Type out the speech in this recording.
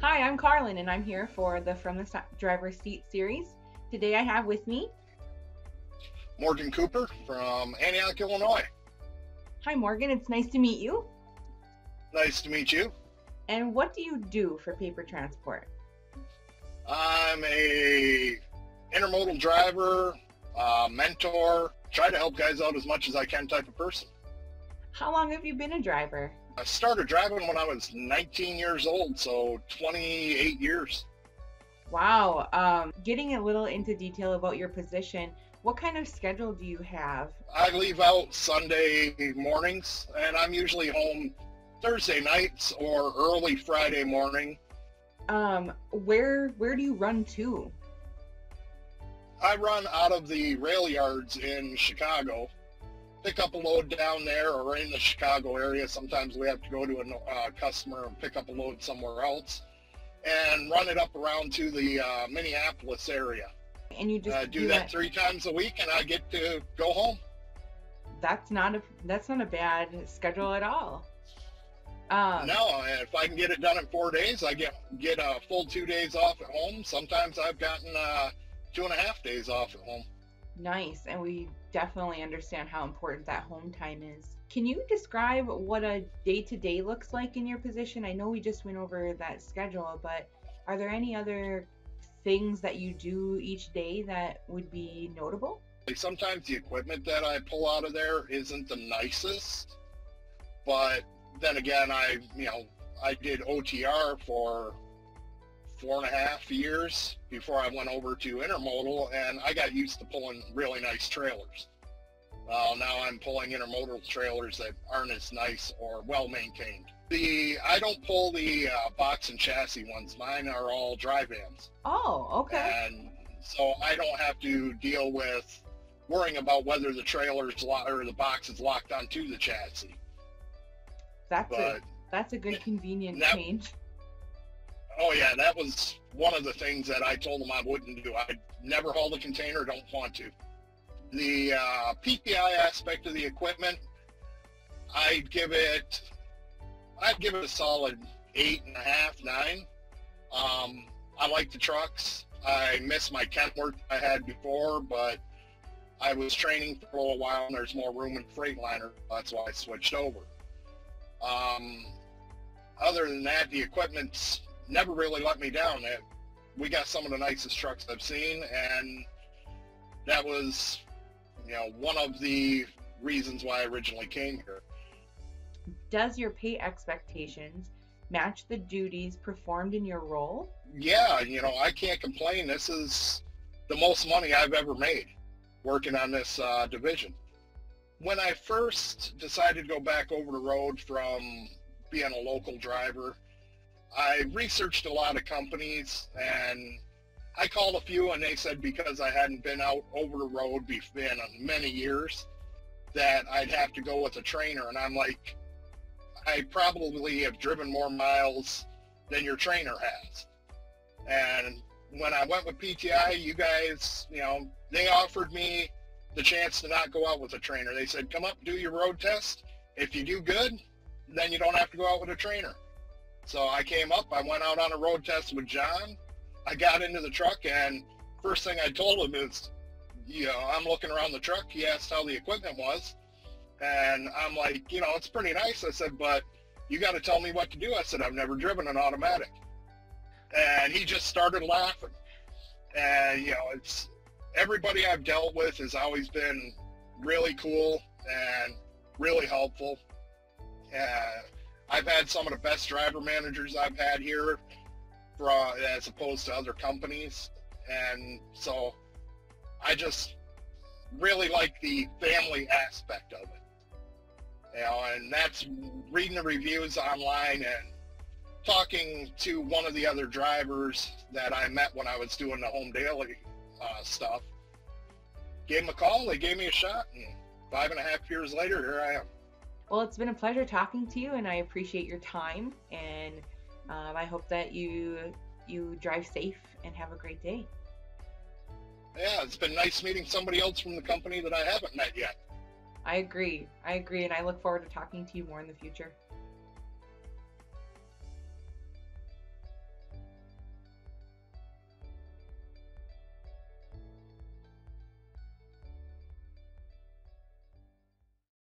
Hi, I'm Carlin, and I'm here for the From the Driver's Seat series. Today I have with me. Morgan Cooper from Antioch, Illinois. Hi, Morgan. It's nice to meet you. Nice to meet you. And what do you do for paper transport? I'm a intermodal driver, mentor, try to help guys out as much as I can type of person. How long have you been a driver? I started driving when I was 19 years old, so 28 years. Wow. Getting a little into detail about your position, what kind of schedule do you have? I leave out Sunday mornings, and I'm usually home Thursday nights or early Friday morning. Where do you run to? I run out of the rail yards in Chicago, pick up a load down there or in the Chicago area. Sometimes we have to go to a customer and pick up a load somewhere else and run it up around to the Minneapolis area. And you just do that 3 times a week, and I get to go home. That's not a bad schedule at all. No, if I can get it done in 4 days, I get a full 2 days off at home. Sometimes I've gotten 2.5 days off at home. Nice, and we definitely understand how important that home time is. Can you describe what a day-to-day looks like in your position? I know we just went over that schedule, but are there any other things that you do each day that would be notable? Sometimes the equipment that I pull out of there isn't the nicest, but then again, I did OTR for 4.5 years before I went over to intermodal, and I got used to pulling really nice trailers. Now I'm pulling intermodal trailers that aren't as nice or well maintained. I don't pull the box and chassis ones. Mine are all dry vans. Oh, okay. And so I don't have to deal with worrying about whether the trailer's or the box is locked onto the chassis. That's a good convenient change. Oh yeah, that was one of the things that I told them I wouldn't do. I'd never haul the container, don't want to. The PPI aspect of the equipment, I'd give it a solid 8.5, 9. I like the trucks. I miss my Kenworth I had before, but I was training for a little while and there's more room in Freightliner. That's why I switched over. Other than that, the equipment's never really let me down. We got some of the nicest trucks I've seen, and that was, one of the reasons why I originally came here. Does your pay expectations match the duties performed in your role? Yeah, I can't complain. This is the most money I've ever made working on this division. When I first decided to go back over the road from being a local driver, I researched a lot of companies, and I called a few, and they said because I hadn't been out over the road in many years that I'd have to go with a trainer. And I'm like, I probably have driven more miles than your trainer has. And when I went with PTI, you guys, they offered me the chance to not go out with a trainer. They said, come up, do your road test. If you do good, then you don't have to go out with a trainer. So I came up, I went out on a road test with John. I got into the truck, and first thing I told him is, I'm looking around the truck. He asked how the equipment was. And I'm like, it's pretty nice. I said, but you got to tell me what to do. I said, I've never driven an automatic. And he just started laughing. And, it's everybody I've dealt with has always been really cool and really helpful. I've had some of the best driver managers I've had here as opposed to other companies. And so I just really like the family aspect of it. And that's reading the reviews online and talking to one of the other drivers that I met when I was doing the home daily stuff. Gave them a call, they gave me a shot, and 5.5 years later, here I am. Well, it's been a pleasure talking to you, and I appreciate your time, and I hope that you drive safe and have a great day. Yeah, it's been nice meeting somebody else from the company that I haven't met yet. I agree, and I look forward to talking to you more in the future.